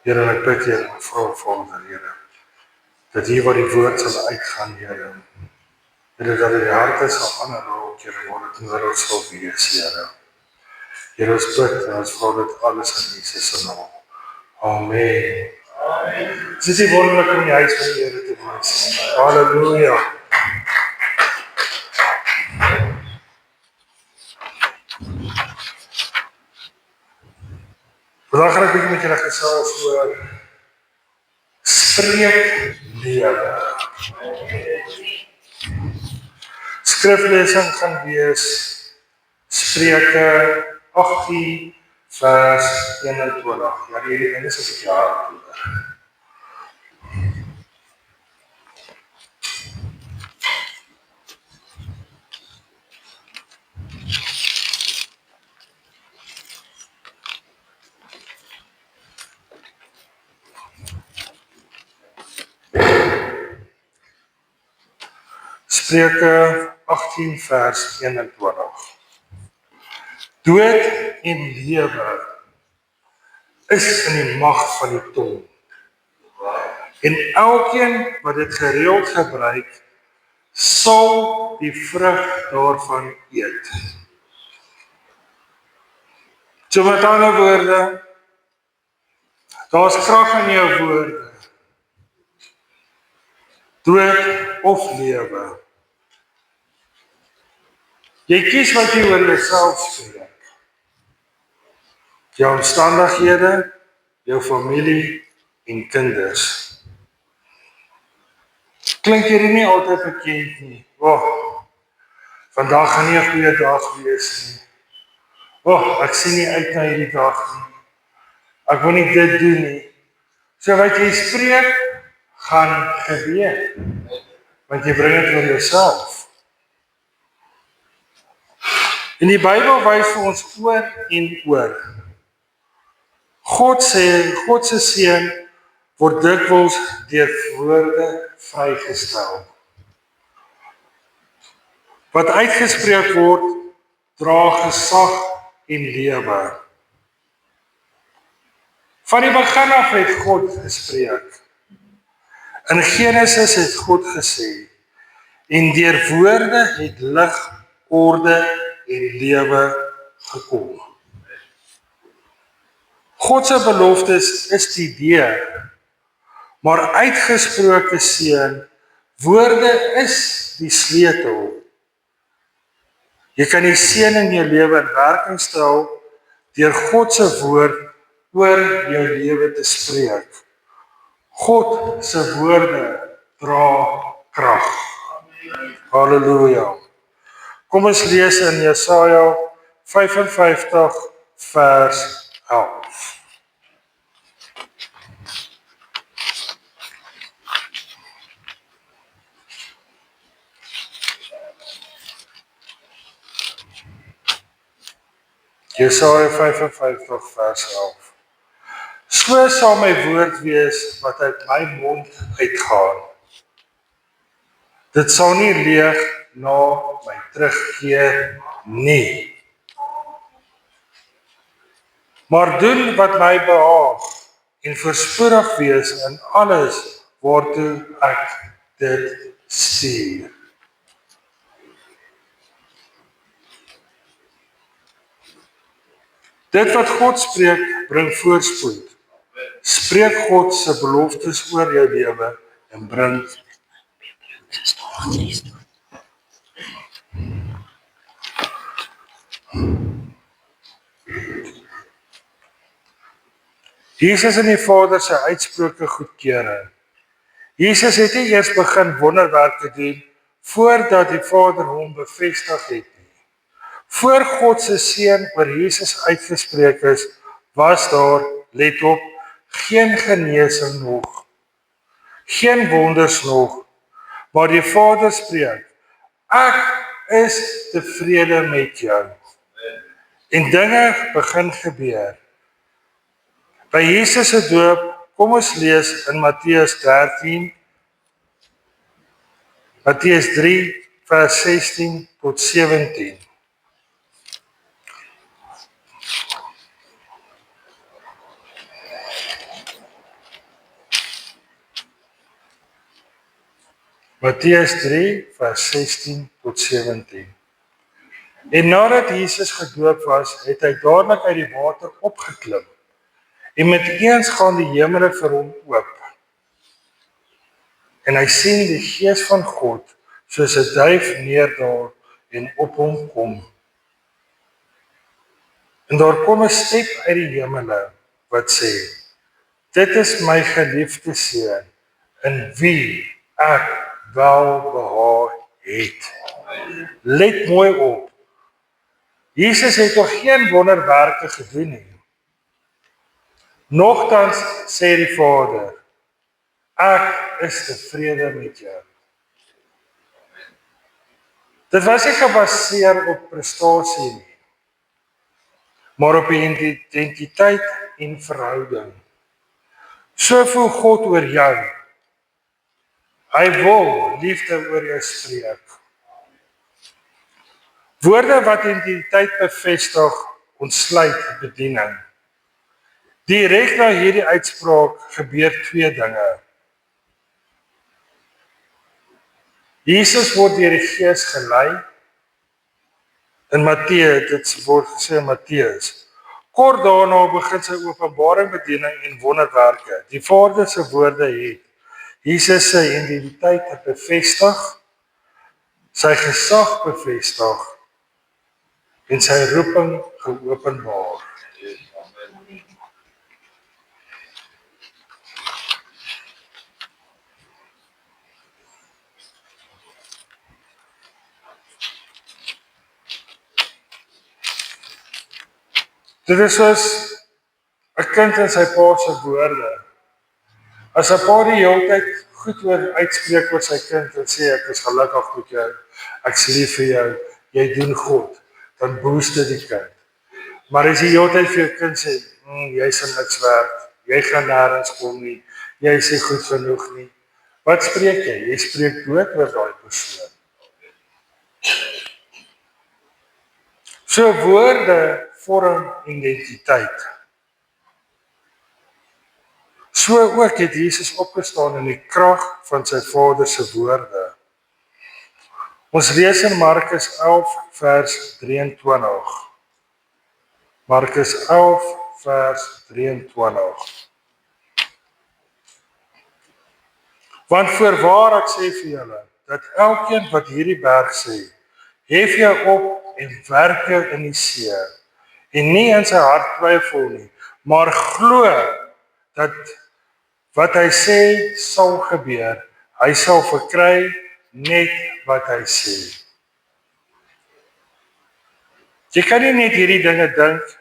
Here, en ek bid, Here, vra Vader, Here, dat hier waar die woord sal uitgaan, Here, Here, dat die harte sal aanraak, Here, waar dit nodig sal wees, Here. Here, ons bid en ons vra dit alles in Jesus se naam. Amen. Dit is die wonderlik om die huis van die Here te wees. Halleluja. Vandag gaan ek bietjie met julle gesels oor spreek lewe. Skriflesing gaan wees Spreuke 18 vers 21. Ja, hierdie is 'n bietjie hard. Spreuke 18 vers 21. Dood en lewe is in die mag van die tong. En elkeen wat dit gereeld gebruik, sal die vrug daarvan eet. So met ander woorde, daar's krag in jou woorde. Dood of lewe. Jy kies wat jy oor jouself spreek. Jou omstandighede, jou familie en kinders. Klink hierdie nie altyd bekend nie. Vandag gaan nie 'n goeie dag wees nie. Ek sien nie uit na hierdie dag nie. Ek wil nie dit doen nie. So wat jy spreek, gaan gebeur. Want jy bring dit oor jouself. En die Bybel wys vir ons oor en oor. God se seën word dikwels deur woorde vrygestel. Wat uitgespreek word, dra gesag en lewe. Van die begin af het God gespreek. In Genesis het God gesê, en deur woorde het lig, orde en lewe gekom. God se beloftes is die deur, maar uitgesproke seën, woorde is die sleutel. Jy kan die seën in jou lewe in werking stel deur God se woord oor jou lewe te spreek. God se woorde dra krag. Halleluja. Kom ons lees in Jesaja 55 vers 11. Jesaja 55 vers 11. So sal my woord wees wat uit my mond uitgaan. Dit sal nie leeg na my terugkeer nie, maar doen wat my behaag en voorspoedig wees in alles waartoe ek dit stuur. Dit wat God spreek, bring voorspoed. Spreek God se beloftes oor jou lewe en bring Jesus en die Vader se uitsprake goedkeuring. Jesus het nie eers begin wonderwerke doen voordat die Vader hom bevestig het nie. Voor God se seën oor Jesus uitgespreek is, was daar, let op, geen genesing nog, geen wonders nog, maar die Vader spreek, ek is tevrede met jou. En dinge begin gebeur. By Jesus se doop, kom ons lees in Matteus 13, Matteus 3, vers 16 tot 17. Matteus 3 vers 16 tot 17. En nadat Jesus gedoop was, het hy dadelik uit die water opgeklim. En met eens gaan die hemele vir hom oop. En hy sien die Gees van God soos 'n duif neerdaal en op hom kom. En daar kom 'n stem uit die hemele wat sê: Dit is my geliefde seun, in wie ek welbehaag het. Let mooi op. Jesus het nog geen wonderwerke gedoen nie. Nogtans sê die Vader: Ek is tevrede met jou. Dit was nie gebaseer op prestasie nie, maar op identiteit en verhouding. So voel God oor jou. Hy wil liefde oor jou spreek. Woorde wat identiteit bevestig, ontsluit bediening. Direk na hierdie uitspraak gebeur twee dinge. Jesus word deur die Gees gelei. In Matteus, dit word gesê in Matteus. Kort daarna begin sy openbaring, bediening en wonderwerke. Die Vader se woorde het Jesus se identiteit bevestig, sy gesag bevestig en sy roeping geopenbaar. Dit is soos 'n kind in sy pa se woorde. As 'n pa die hele tyd goed uitspreek oor sy kind en sê ek is gelukkig met jou, ek is lief vir jou, jy doen goed, dan boost dit die kind. Maar as jy die hele tyd vir jou kind sê, jy is niks werd, jy gaan nêrens kom nie, jy is nie goed genoeg nie, wat spreek jy? Jy spreek dood oor daai persoon. So woorde vorm identiteit. So ook het Jesus opgestaan in die krag van sy Vader se woorde. Ons lees in Markus 11 vers 23. Markus 11 vers 23. Want voorwaar ek sê vir julle, dat elkeen wat hierdie berg sê, hef jou op en werp jou in die see, en nie in sy hart twyfel nie, maar glo dat wat hy sê sal gebeur, hy sal verkry net wat hy sê. Jy kan nie net hierdie dinge dink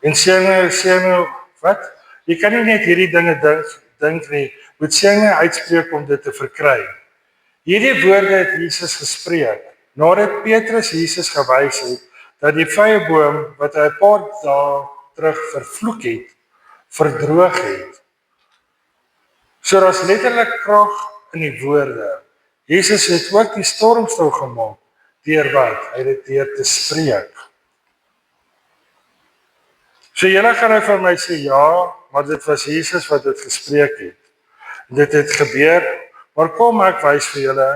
en sê nou, wat? Jy kan nie net hierdie dinge dink nie, moet sê my uitspreek om dit te verkry. Hierdie woorde het Jesus gespreek, nadat Petrus Jesus gewys het, dat die vrye boom, wat hy 'n paar dae terug vervloek het, verdroog het. So daar's letterlik krag in die woorde. Jesus het ook die storm stil gemaak, deur wat? Hy het dit deur te spreek. So julle gaan nou vir my sê, ja, maar dit was Jesus wat dit gespreek het. Dit het gebeur, maar kom ek wys vir julle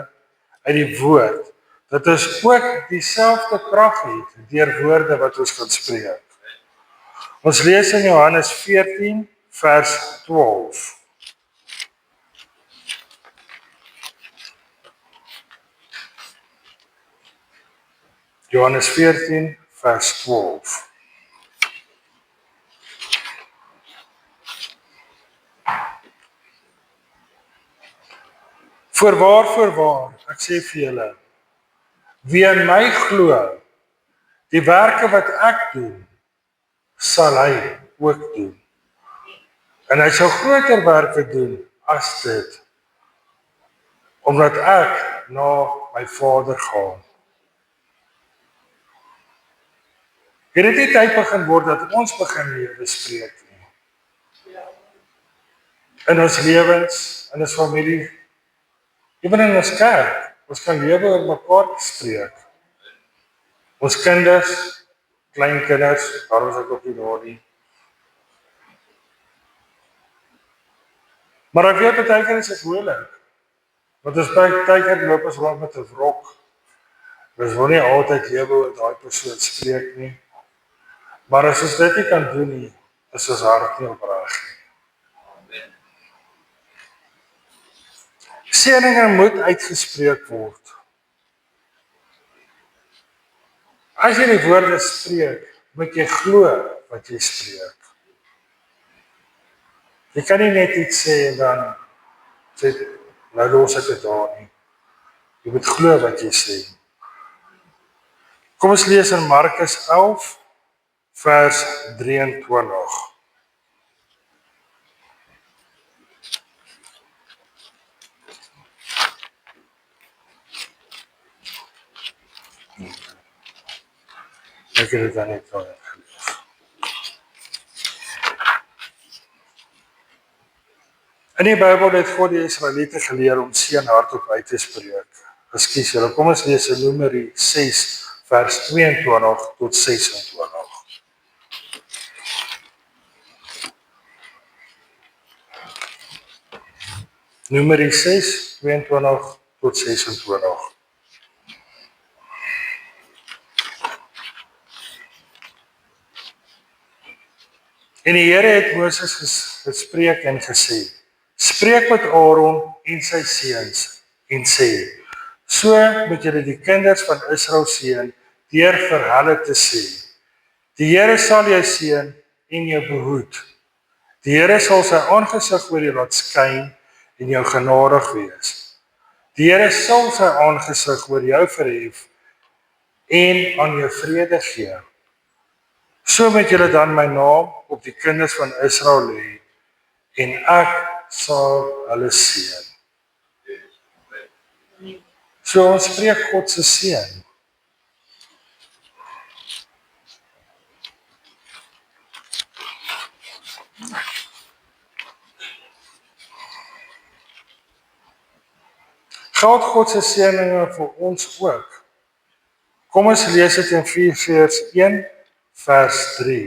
uit die woord, dat ons ook dieselfde krag het, deur woorde wat ons gaan spreek. Ons lees in Johannes 14 vers 12. Johannes 14 vers 12. Voorwaar, ek sê vir julle, wie in my glo, die werke wat ek doen, sal hy ook doen. En hy sal groter werke doen as dit, omdat ek na my Vader gaan. Het dit nie tyd begin word dat ons begin lewe spreek nie? In ons lewens, in ons familie, ewen in ons kerk, ons kan lewe oor mekaar spreek. Ons kinders, kleinkinders, daarom is ek op die daar nie. Maar ek weet baie keer is dit moeilik. Want ons baie keer loop ons rond met 'n wrok. Ons wil nie altyd lewe oor daai persoon spreek nie. Maar as ons dit nie kan doen nie, is ons hart nie opreg nie. Seëninge moet uitgespreek word. As jy die woorde spreek, moet jy glo wat jy spreek. Jy kan nie net iets sê en dan sê, nou los ek dit daar nie. Jy moet glo wat jy sê. Kom ons lees in Markus 11, vers 23. Ek het dit dan net gelees. In die Bybel het God die Israeliete geleer om seën hardop uit te spreek. Ekskuus julle, kom ons lees in Numeri 6 vers 22 tot 26. Numeri 6, 22 tot 26. En die Here het Moses gespreek en gesê: Spreek met Aaron en sy seuns en sê: So moet julle die kinders van Israel seën deur vir hulle te sê: Die Here sal jou seën en jou behoed. Die Here sal sy aangesig oor jou laat skyn en jou genadig wees. Die Here sal sy aangesig oor jou verhef en aan jou vrede gee. So moet julle dan my naam op die kinders van Israel lê en ek sal hulle seën. So ons spreek God se seën. Geld God se seëninge vir ons ook. Kom ons lees dit in Efesiërs 1 vers 3.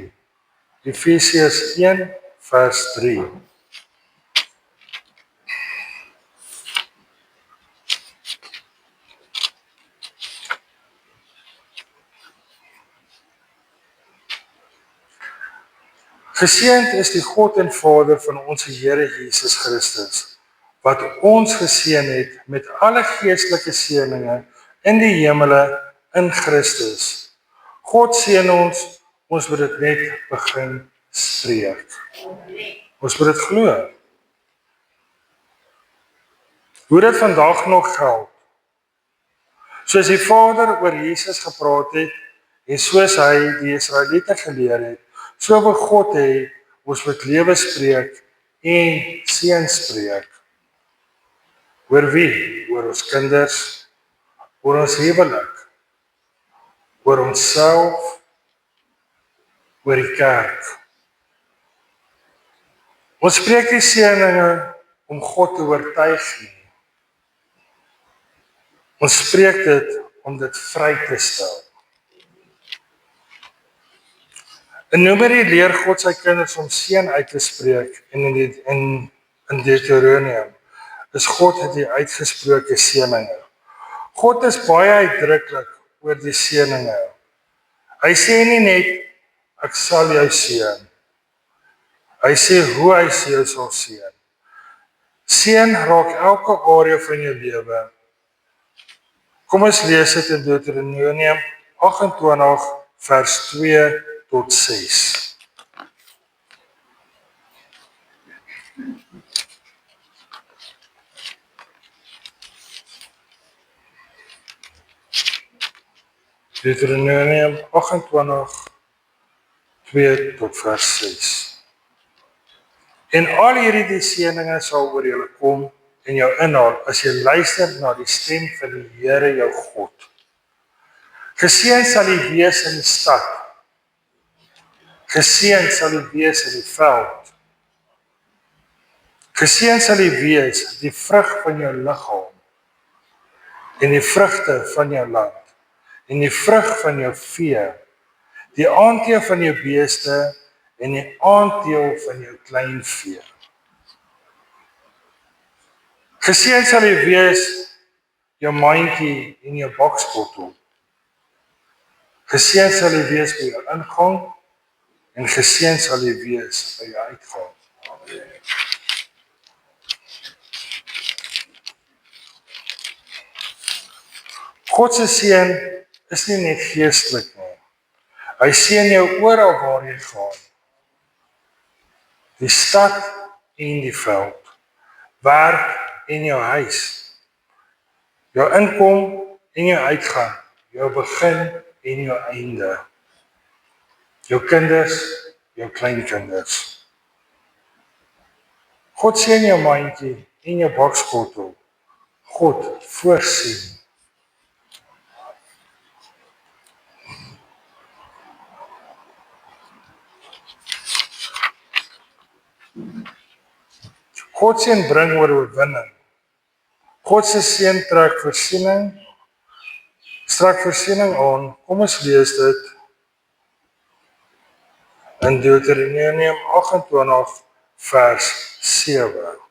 Efesiërs 1 vers 3. Geseënd is die God en Vader van ons Here Jesus Christus, wat ons geseën het met alle geestelike seëninge in die hemele in Christus. God seën ons moet dit net begin spreek. Ons moet dit glo. Hoe dit vandag nog geld. Soos die Vader oor Jesus gepraat het en soos hy die Israeliete geleer het, so wil God hê ons moet lewe spreek en seën spreek. Oor wie? Oor ons kinders, oor ons huwelik, oor onsself, oor die kerk. Ons spreek die seëninge om God te oortuig nie. Ons spreek dit om dit vry te stel. In Numeri leer God sy kinders om seën uit te spreek en in Deuteronomium is God het die uitgesproke seëninge. God is baie uitdruklik oor die seëninge. Hy sê nie net ek sal jou seën. Hy sê hoe hy jou sal seën. Seën raak elke area van jou lewe. Kom ons lees dit in Deuteronomium 28 vers 2 tot 6. Deuteronomium 28, 2 tot vers 6. En al hierdie seëninge sal oor julle kom en jou inhaal as jy luister na die stem van die Here jou God. Geseën sal jy wees in die stad. Geseën sal jy wees in die veld. Geseën sal jy wees die vrug van jou liggaam en die vrugte van jou land en die vrug van jou vee, die aandeel van jou beeste en die aandeel van jou kleinvee. Geseën sal jy wees jou mandjie en jou bakskottel. Geseën sal jy wees by jou ingang en geseën sal jy wees by jou uitgang. God se seën is nie net geestelik nie. Hy seën jou oral waar jy gaan. Die stad en die veld, werk en jou huis, jou inkom en jou uitgang, jou begin en jou einde, jou kinders, jou kleinkinders. God seën jou mandjie en jou bakskottel. God voorsien. God seën bring oorwinning. God se seën trek voorsiening, strak voorsiening aan. Kom ons lees dit in Deuteronomium 28 vers 7.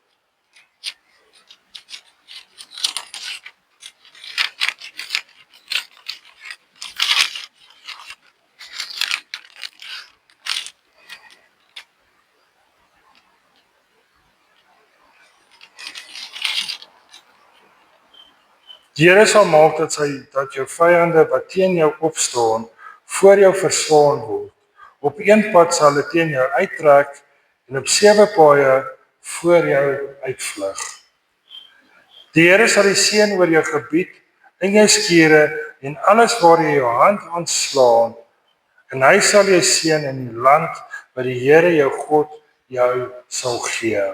Die Here sal maak dat jou vyande wat teen jou opstaan, voor jou verslaan word. Op een pad sal hulle teen jou uittrek en op 7 paaie voor jou uitvlug. Die Here sal die seën oor jou gebied, in jou skure en alles waar jy jou hand aanslaan, en hy sal jou seën in die land wat die Here jou God jou sal gee.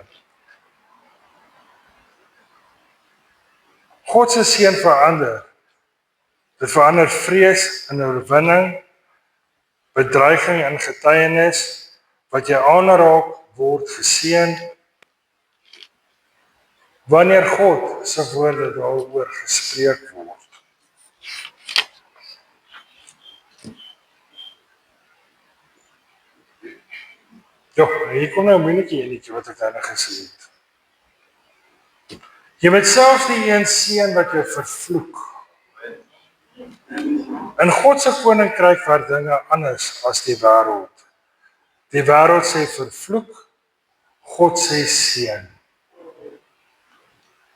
God se seën verander. Dit verander vrees in oorwinning, bedreiging en getuienis, wat jy aanraak word geseën, wanneer God se woorde daaroor gespreek word. Hier kom nou 'n moeilike enetjie wat ek nou gesê het. Jy moet selfs die een seën wat jou vervloek. In God se koninkryk waar dinge anders as die wêreld. Die wêreld sê vervloek, God sê seën.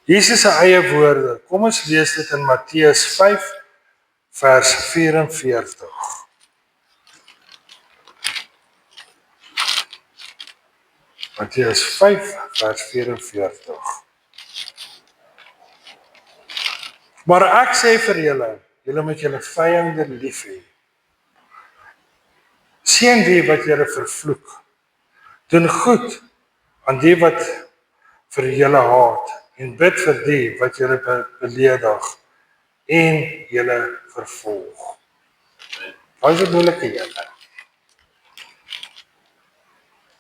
Jesus se eie woorde. Kom ons lees dit in Matteus 5 vers 44. Matteus 5 vers 44. Maar ek sê vir julle moet julle vyande lief hê. Seën die wat julle vervloek. Doen goed aan die wat vir julle haat en bid vir die wat julle beledig en julle vervolg. Wat is 'n moeilike een?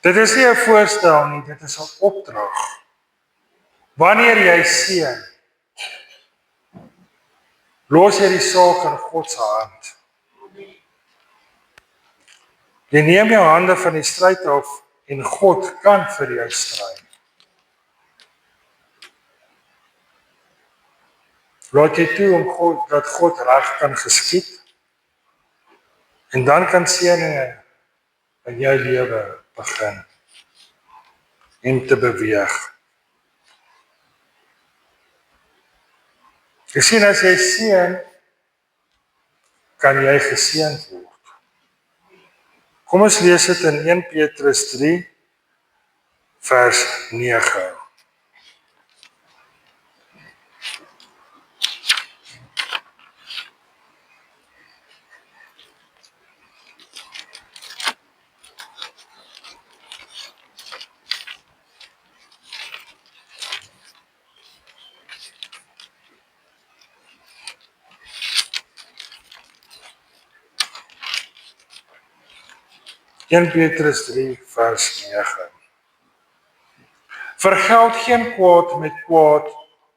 Dit is nie 'n voorstel nie, dit is 'n opdrag. Wanneer jy seën, los jy die saak in God se hand. Jy neem jou hande van die stryd af en God kan vir jou stry. Laat jy toe om dat God reg kan geskied en dan kan seëninge in jou lewe begin en te beweeg. Jy sien, as jy seën, kan jy geseënd word. Kom ons lees dit in 1 Petrus 3 vers 9. Petrus 3 vers 9. Vergeld geen kwaad met kwaad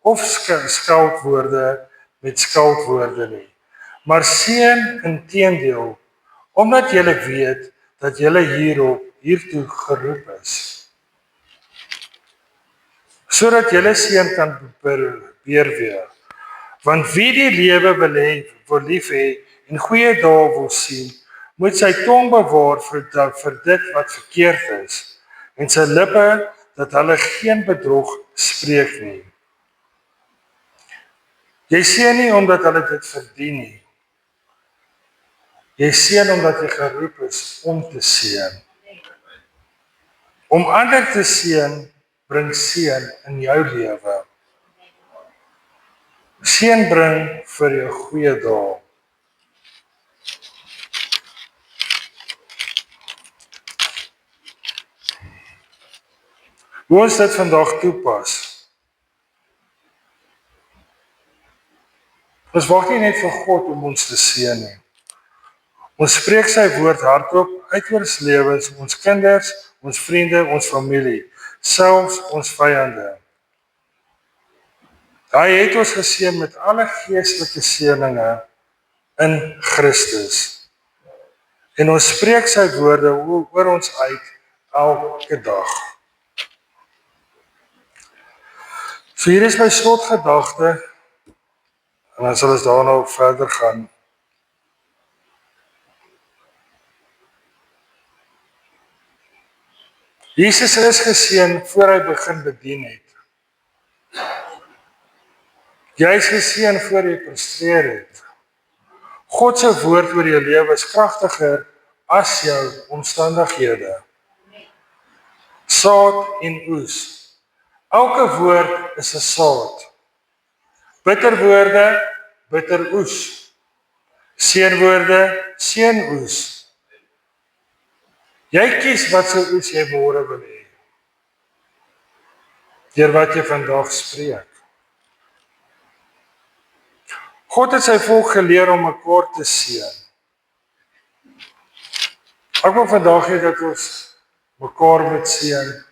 of skaldwoorde met skaldwoorde nie, maar seën inteendeel, omdat julle weet dat julle hiertoe geroep is. sodat julle seën kan weerweer. Want wie die lewe wil lief hê en goeie dae wil sien, moet sy tong bewaar vir dit wat verkeerd is, en sy lippe dat hulle geen bedrog spreek nie. Jy seën nie omdat hulle dit verdien nie. Jy seën omdat jy geroep is om te seën. Om ander te seën bring seën in jou lewe. Seën bring vir jou goeie dae. Hoe ons dit vandag toepas. Ons wag nie net vir God om ons te seën nie. Ons spreek sy woord hardop uit oor ons lewens, ons kinders, ons vriende, ons familie, selfs ons vyande. Hy het ons geseën met alle geestelike seëninge in Christus. En ons spreek sy woorde oor ons uit elke dag. So hier is my slotgedagte, en dan sal ons daarna verder gaan. Jesus is geseën voor hy begin bedien het. Jy is geseën voor jy presteer het. God se woord oor jou lewe is kragtiger as jou omstandighede. Saad en oes. Elke woord is 'n saad. Bitter woorde, bitter oes. Seënwoorde, seënoes. Jy kies wat se oes jy môre wil hê. Deur wat jy vandag spreek. God het sy volk geleer om mekaar te seën. Ek wil vandag hê dat ons mekaar moet seën.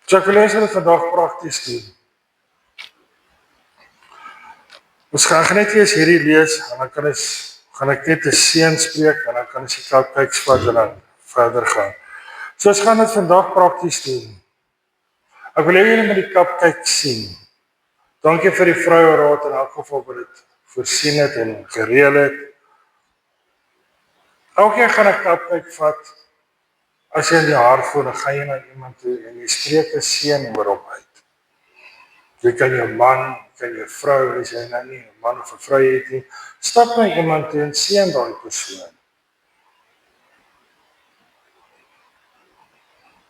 So ek wil hê ons vandag prakties doen. Ons gaan net eers hierdie lees, en dan gaan ek net 'n seën spreek, en dan kan ons die cupcakes vat en dan verder gaan. So ons gaan dit vandag prakties doen. Ek wil hê julle moet die cupcakes sien. Dankie vir die vroue raad in elk geval wat dit voorsien het en gereël het. Elkeen gaan 'n cupcake vat. As jy in die hart voel, dan gaan jy na iemand toe en jy spreek 'n seën oor hom uit. Jy kan jou man, jy kan jou vrou, as jy nou nie 'n man of 'n vrou het nie, stap na iemand toe en seën daai persoon.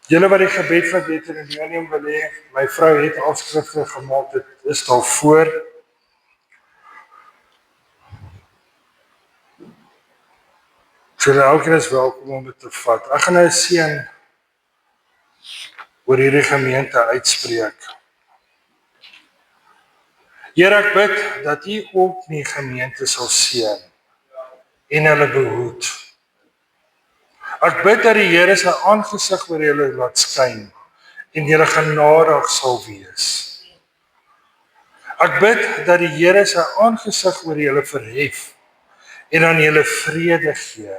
Julle wat die gebed van Deuteronomium wil hê, my vrou het afskrifte gemaak, dit is daar voor. So elkeen is welkom om dit te vat. Ek gaan nou 'n seën oor hierdie gemeente uitspreek. Here, ek bid dat U ook die gemeente sal seën en hulle behoed. Ek bid dat die Here sy aangesig oor julle laat skyn en julle genadig sal wees. Ek bid dat die Here sy aangesig oor julle verhef en aan julle vrede gee.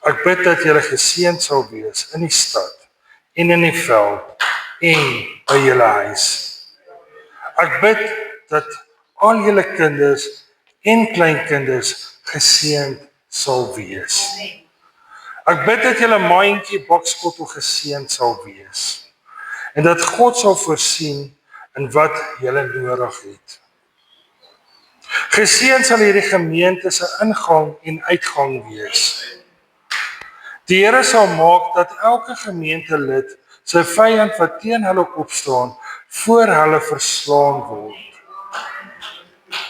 Ek bid dat julle geseënd sal wees in die stad en in die veld en by julle huis. Ek bid dat al julle kinders en kleinkinders geseënd sal wees. Ek bid dat julle maandjie bakskottel geseënd sal wees en dat God sal voorsien in wat julle nodig het. Geseënd sal hierdie gemeente se ingang en uitgang wees. Die Here sal maak dat elke gemeentelid sy vyand wat teen hulle opstaan, voor hulle verslaan word.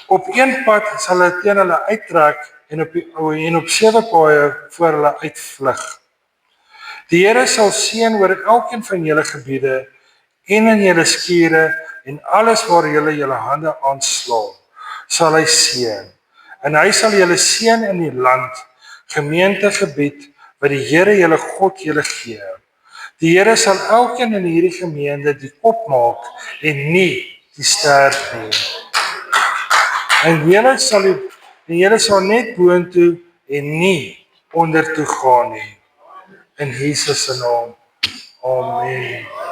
Op een pad sal hulle teen hulle uittrek en op 7 paaie voor hulle uitvlug. Die Here sal seën oor elkeen van julle gebiede en in julle skure en alles waar julle hande aanslaan, sal hy seën. En hy sal julle seën in die land, gemeentegebied, wat die Here julle God julle gee. Die Here sal elkeen in hierdie gemeente die kop maak en nie die stert nie. En julle sal die En julle sal net boontoe en nie ondertoe gaan nie. In Jesus se naam. Amen.